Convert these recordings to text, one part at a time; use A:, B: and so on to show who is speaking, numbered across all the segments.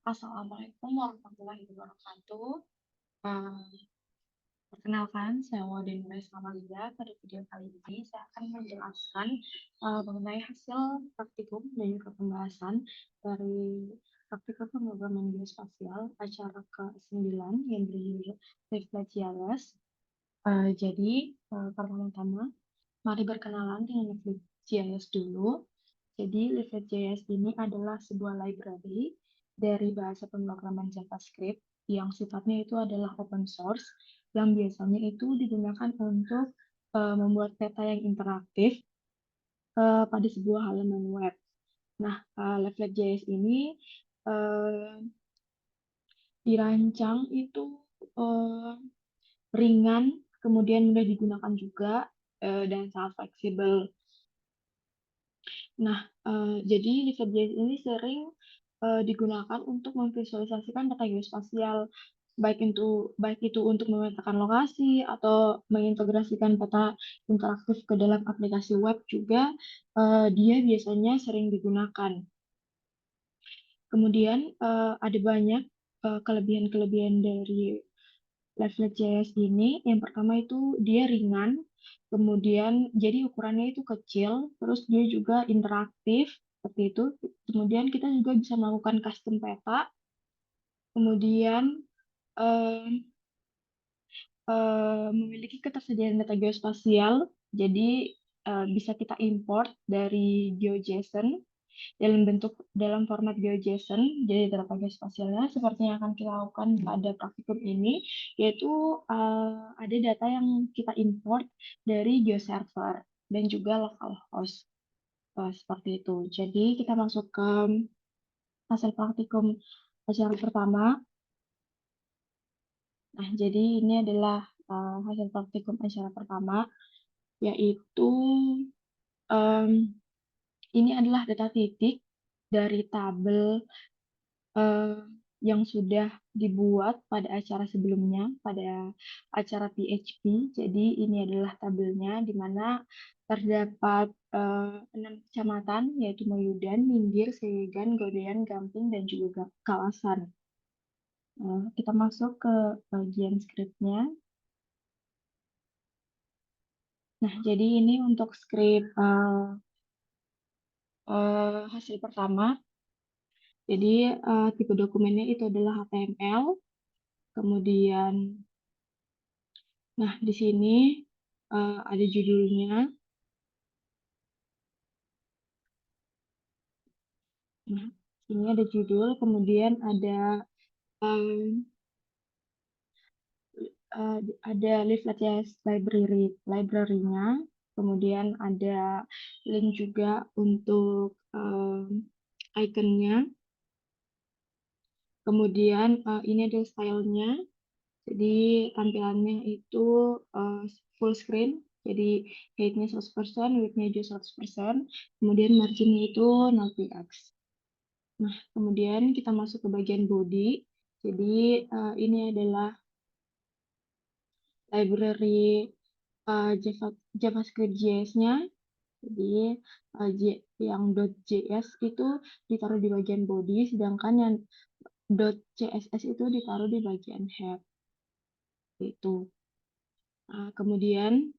A: Assalamualaikum warahmatullahi wabarakatuh. Eh, Perkenalkan, saya Wadin Nurais Amalia. Pada video kali ini, saya akan menjelaskan mengenai hasil praktikum dan juga pembahasan dari praktikum pemrograman geospasial acara ke-9 yang berjudul Reflect.js. Jadi, pertama-tama, mari berkenalan dengan Reflect.js dulu. Jadi, Reflect.js ini adalah sebuah library dari bahasa pemrograman JavaScript yang sifatnya itu adalah open source, yang biasanya itu digunakan untuk membuat peta yang interaktif pada sebuah halaman web. Nah, Reflect.js ini uh, dirancang itu uh, ringan, kemudian mudah digunakan juga, dan sangat fleksibel. Nah, jadi Reflect.js ini sering digunakan untuk memvisualisasikan data geospasial, baik itu untuk memetakan lokasi atau mengintegrasikan peta interaktif ke dalam aplikasi web juga, dia biasanya sering digunakan. Kemudian ada banyak kelebihan-kelebihan dari Reflect.js ini. Yang pertama itu dia ringan, kemudian jadi ukurannya itu kecil, terus dia juga interaktif seperti itu. Kemudian kita juga bisa melakukan custom peta. Kemudian eh, memiliki ketersediaan data geospasial, jadi bisa kita import dari GeoJSON dalam format GeoJSON. Jadi data geospasialnya seperti yang akan kita lakukan pada praktikum ini, yaitu ada data yang kita import dari GeoServer dan juga localhost, seperti itu. Jadi kita masuk ke hasil praktikum acara pertama. Nah, jadi ini adalah hasil praktikum acara pertama, yaitu ini adalah data titik dari tabel yang sudah dibuat pada acara sebelumnya, pada acara PHP. Jadi ini adalah tabelnya di mana terdapat 6 kecamatan, yaitu Mayudan, Minggir, Seyegan, Godean, Gamping, dan juga Kalasan. Kita masuk ke bagian skripnya. Nah, jadi ini untuk skrip hasil pertama. Jadi tipe dokumennya itu adalah HTML. Kemudian, nah di sini ada judulnya. Nah, ini ada judul, kemudian um, ada Leaflet.js library-nya, kemudian ada link juga untuk ikonnya. Kemudian ini ada stylenya, jadi tampilannya itu full screen, jadi height-nya 100%, width-nya juga 100%, kemudian margin-nya itu 0px. Nah, kemudian kita masuk ke bagian body. Jadi ini adalah library JavaScript JS-nya. Jadi yang .js itu ditaruh di bagian body, sedangkan yang .css itu ditaruh di bagian head. Itu. Kemudian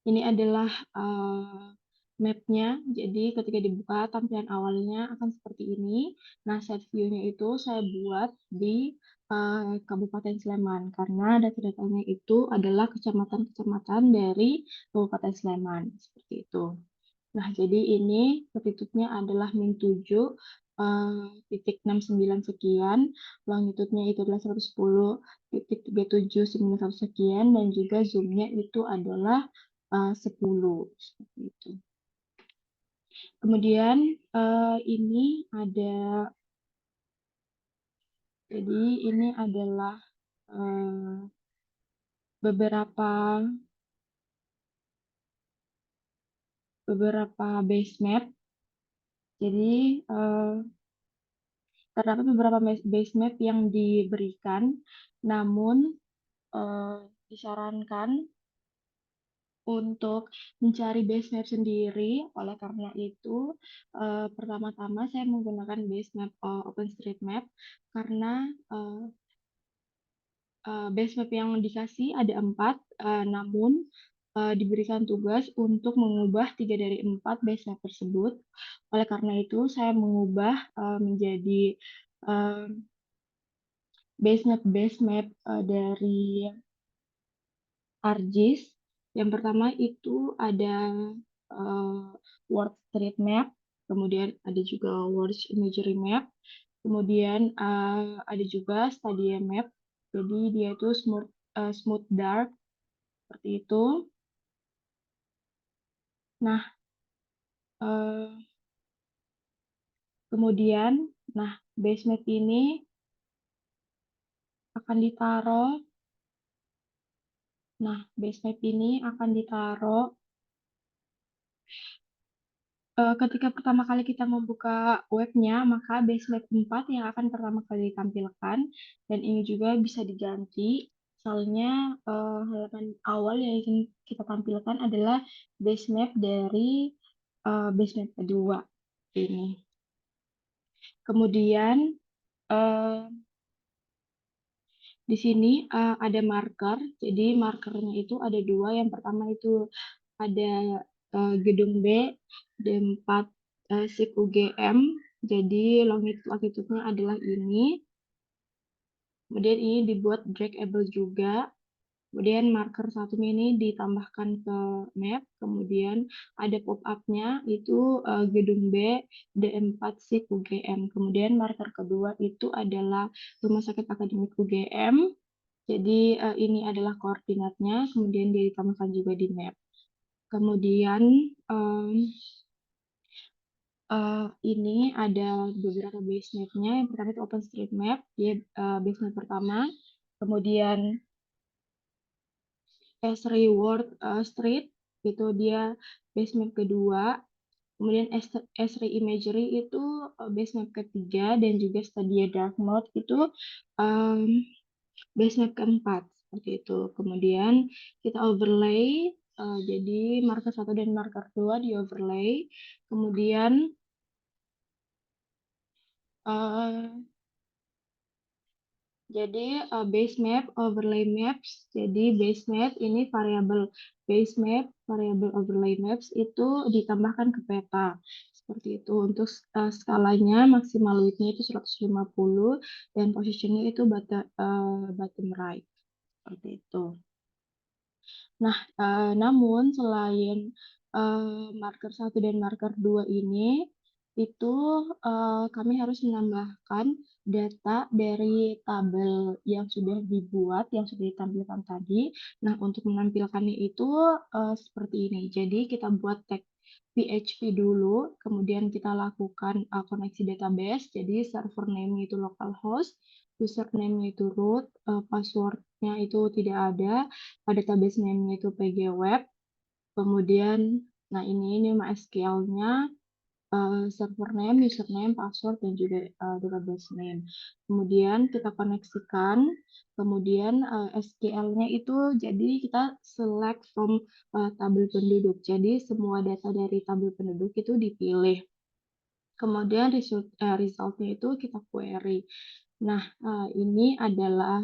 A: ini adalah map-nya. Jadi ketika dibuka tampilan awalnya akan seperti ini. Nah, set view-nya itu saya buat di Kabupaten Sleman karena data-datanya itu adalah kecamatan-kecamatan dari Kabupaten Sleman. Seperti itu. Nah, jadi ini latitude-nya adalah -7 titik 69 sekian, longitude-nya itu adalah 110,37 1 sekian, dan juga zoom-nya itu adalah 10 seperti itu. Kemudian ini ada, jadi ini adalah beberapa base map. Jadi terdapat beberapa base map yang diberikan, namun disarankan untuk mencari base map sendiri. Oleh karena itu, pertama-tama saya menggunakan base map OpenStreetMap karena base map yang dikasih ada 4, namun diberikan tugas untuk mengubah 3 dari 4 base map tersebut. Oleh karena itu, saya mengubah menjadi base map dari ArcGIS. Yang pertama itu ada World Street Map, kemudian ada juga World Imagery Map, kemudian ada juga Stadia Map. Jadi dia itu smooth dark seperti itu. Nah, kemudian, base map ini akan ditaruh. Ketika pertama kali kita membuka webnya, maka base map 4 yang akan pertama kali ditampilkan, dan ini juga bisa diganti. Soalnya halaman awal yang ingin kita tampilkan adalah base map dari base map kedua ini. Kemudian di sini ada marker. Jadi markernya itu ada 2. Yang pertama itu ada gedung B, D4 SIG UGM. Jadi longitude-nya adalah ini. Kemudian ini dibuat draggable juga. Kemudian marker satunya ini ditambahkan ke map. Kemudian ada pop-up-nya itu gedung B, D4 SIG UGM. Kemudian marker kedua itu adalah Rumah Sakit Akademik UGM. Jadi ini adalah koordinatnya, kemudian dia ditambahkan juga di map. Kemudian ini ada beberapa base map-nya. Yang pertama itu OpenStreetMap, dia base map pertama. Kemudian Esri World Street, itu dia base map kedua. Kemudian Esri Imagery itu base map ketiga, dan juga Stadia Dark Mode itu base map keempat, seperti itu. Kemudian kita overlay, jadi marker 1 dan marker 2 di overlay. Kemudian jadi base map, overlay maps. Jadi base map ini variabel base map, variabel overlay maps itu ditambahkan ke peta. Seperti itu. Untuk skalanya maksimal width-nya itu 150 dan positionnya itu bottom right. Seperti itu. Nah, namun selain marker 1 dan marker 2 ini, itu kami harus menambahkan data dari tabel yang sudah dibuat, yang sudah ditampilkan tadi. Nah, untuk menampilkannya itu seperti ini. Jadi, kita buat tag PHP dulu, kemudian kita lakukan koneksi database. Jadi, server name itu localhost, username itu root, passwordnya itu tidak ada, database name-nya itu pgweb, kemudian, nah ini MySQL-nya, server name, username, password, dan juga database name. Kemudian kita koneksikan, kemudian SQL-nya itu jadi kita select from tabel penduduk. Jadi semua data dari tabel penduduk itu dipilih. Kemudian result-nya itu kita query. Nah, ini adalah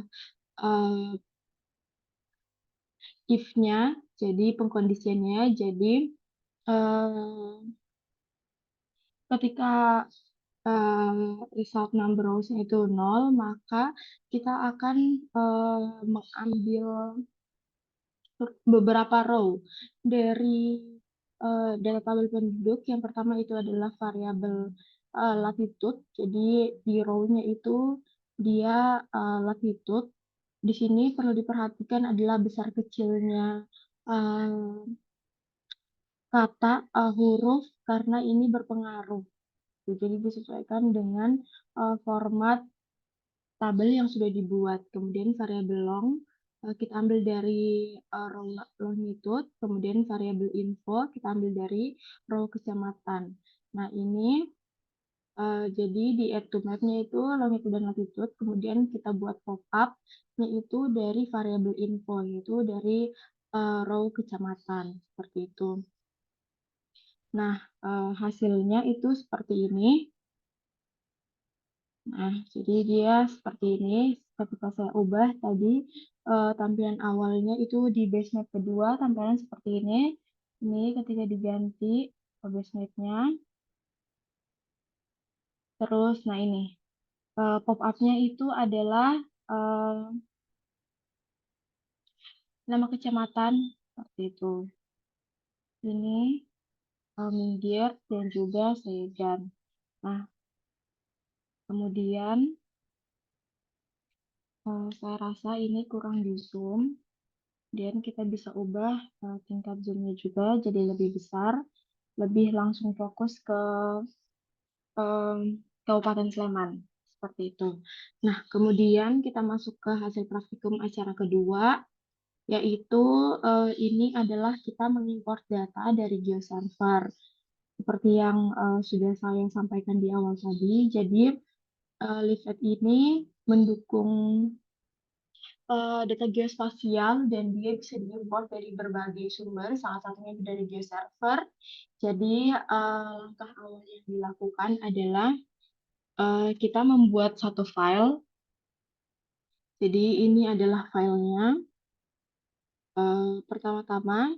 A: if-nya, jadi pengkondisiannya. Jadi ketika result number rows-nya itu 0, maka kita akan mengambil beberapa row dari data tabel penduduk. Yang pertama itu adalah variabel latitude. Jadi di row-nya itu dia latitude. Di sini perlu diperhatikan adalah besar kecilnya kata huruf karena ini berpengaruh. Jadi disesuaikan dengan format tabel yang sudah dibuat. Kemudian variabel long kita ambil dari row longitude, kemudian variabel info kita ambil dari row kecamatan. Nah, ini jadi di add to map-nya itu longitude dan latitude, kemudian kita buat pop-up yaitu dari variabel info, yaitu dari row kecamatan seperti itu. Nah, hasilnya itu seperti ini. Nah, jadi dia seperti ini. Ketika saya ubah tadi, tampilan awalnya itu di base map kedua, tampilan seperti ini. Ini ketika diganti ke base map-nya. Terus, nah ini, pop-up-nya itu adalah nama kecamatan, seperti itu. Ini, Minggir, dan juga Segan. Nah, kemudian saya rasa ini kurang di zoom, dan kita bisa ubah tingkat zoomnya juga jadi lebih besar, lebih langsung fokus ke Kabupaten Sleman, seperti itu. Nah, kemudian kita masuk ke hasil praktikum acara kedua, yaitu ini adalah kita mengimport data dari GeoServer. Seperti yang sudah saya sampaikan di awal tadi, jadi leaflet ini mendukung data geospasial dan dia bisa diimport dari berbagai sumber, salah satunya dari GeoServer. Jadi langkah awal yang dilakukan adalah kita membuat satu file. Jadi ini adalah filenya. Pertama-tama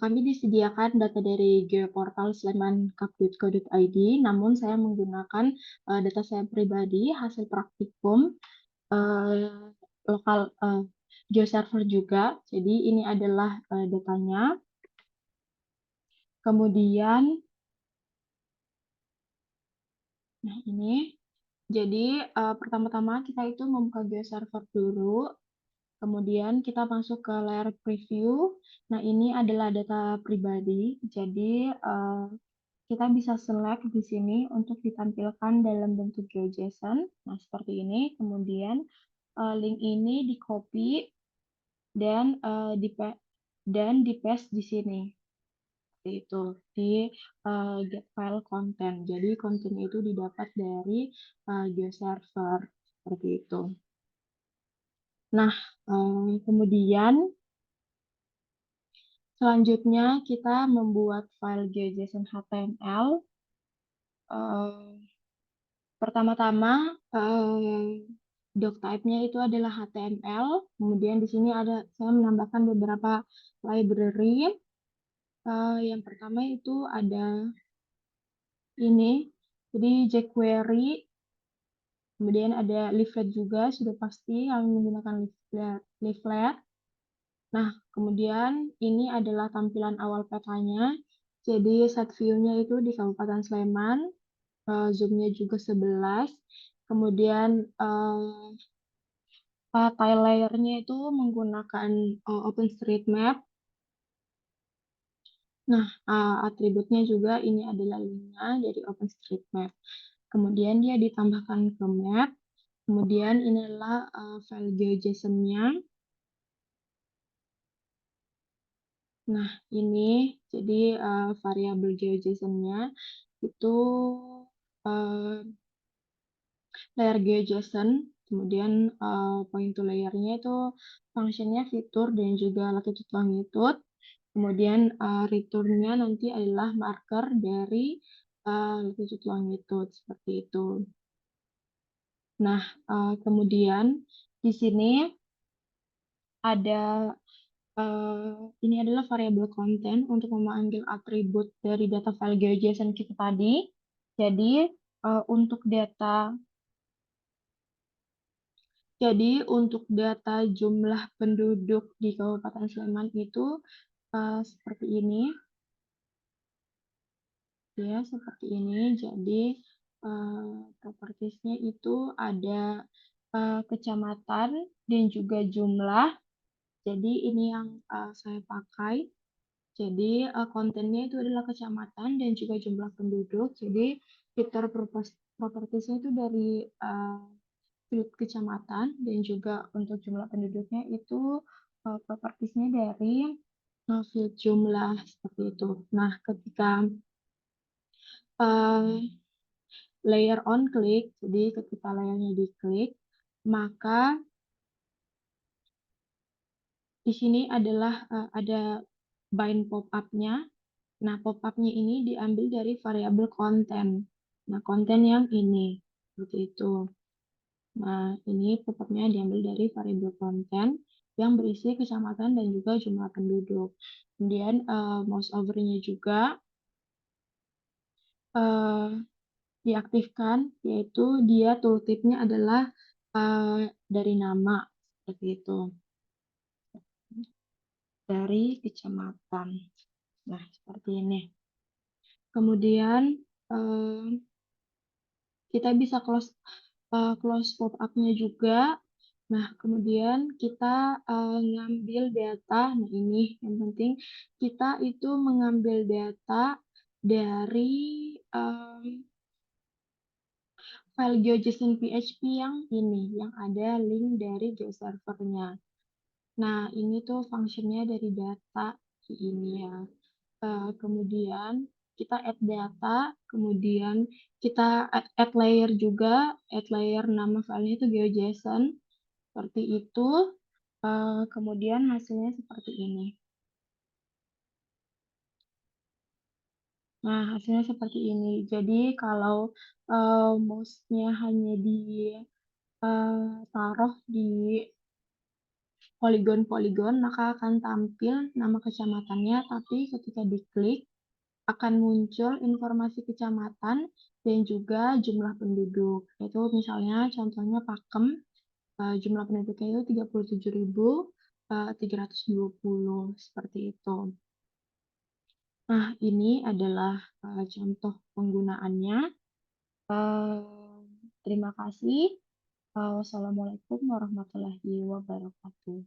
A: kami disediakan data dari geoportal sleman.kap.go.id, namun saya menggunakan data saya pribadi, hasil praktikum lokal GeoServer juga. Jadi ini adalah datanya. Kemudian, nah ini. Jadi pertama-tama kita itu membuka GeoServer dulu. Kemudian kita masuk ke layar preview. Nah, ini adalah data pribadi. Jadi kita bisa select di sini untuk ditampilkan dalam bentuk GeoJSON. Nah, seperti ini. Kemudian link ini di-copy dan di paste di sini. Seperti itu di get file content. Jadi konten itu didapat dari GeoServer seperti itu. Nah, kemudian selanjutnya kita membuat file GeoJSON HTML. Pertama-tama doc type-nya itu adalah HTML. Kemudian di sini saya menambahkan beberapa library. Yang pertama itu ada ini, jadi jQuery. Kemudian ada leaflet juga, sudah pasti kami menggunakan leaflet. Nah, kemudian ini adalah tampilan awal petanya. Jadi set view-nya itu di Kabupaten Sleman, zoom-nya juga 11. Kemudian tile layer-nya itu menggunakan OpenStreetMap. Nah, atributnya juga ini adalah linknya dari OpenStreetMap. Kemudian dia ditambahkan ke map. Kemudian inilah file GeoJSON-nya. Nah, ini jadi variabel GeoJSON-nya itu layer GeoJSON, kemudian point to layer-nya itu fungsinya fitur dan juga latitude longitude. Kemudian return-nya nanti adalah marker dari latitude longitude seperti itu. Nah, kemudian di sini ada ini adalah variabel konten untuk memanggil atribut dari data file GeoJSON kita tadi. Jadi untuk data jumlah penduduk di Kabupaten Sleman itu seperti ini. Ya, seperti ini. Jadi propertiesnya itu ada kecamatan dan juga jumlah. Jadi ini yang saya pakai. Jadi kontennya itu adalah kecamatan dan juga jumlah penduduk. Jadi fitur propertiesnya itu dari field kecamatan dan juga untuk jumlah penduduknya itu propertiesnya dari field jumlah seperti itu. Nah, ketika layer on klik, jadi ketika layarnya diklik, maka di sini adalah, ada bind pop-up-nya. Nah, pop-up-nya ini diambil dari variabel konten. Nah, konten yang ini, seperti itu. Nah, ini pop-up-nya diambil dari variabel konten yang berisi kecamatan dan juga jumlah penduduk. Kemudian, mouse over-nya juga, eee, diaktifkan, yaitu dia tooltip-nya adalah, dari nama, seperti itu, dari kecamatan. Nah, seperti ini. Kemudian, kita bisa close pop-up-nya juga. Nah, kemudian kita, ngambil data, nah ini yang penting, kita itu mengambil data dari, file GeoJSON.php yang ini, yang ada link dari geoserver-nya. Nah, ini tuh function-nya dari data di ini ya. Kemudian kita add data, kemudian kita add layer juga, add layer nama filenya itu GeoJSON, seperti itu. Kemudian hasilnya seperti ini. Nah, hasilnya seperti ini. Jadi kalau mouse-nya hanya taruh di poligon-poligon, maka akan tampil nama kecamatannya, tapi ketika diklik akan muncul informasi kecamatan dan juga jumlah penduduk. Itu misalnya contohnya Pakem, jumlah penduduknya itu 37.320, seperti itu. Nah, ini adalah contoh penggunaannya. Terima kasih. Wassalamualaikum warahmatullahi wabarakatuh.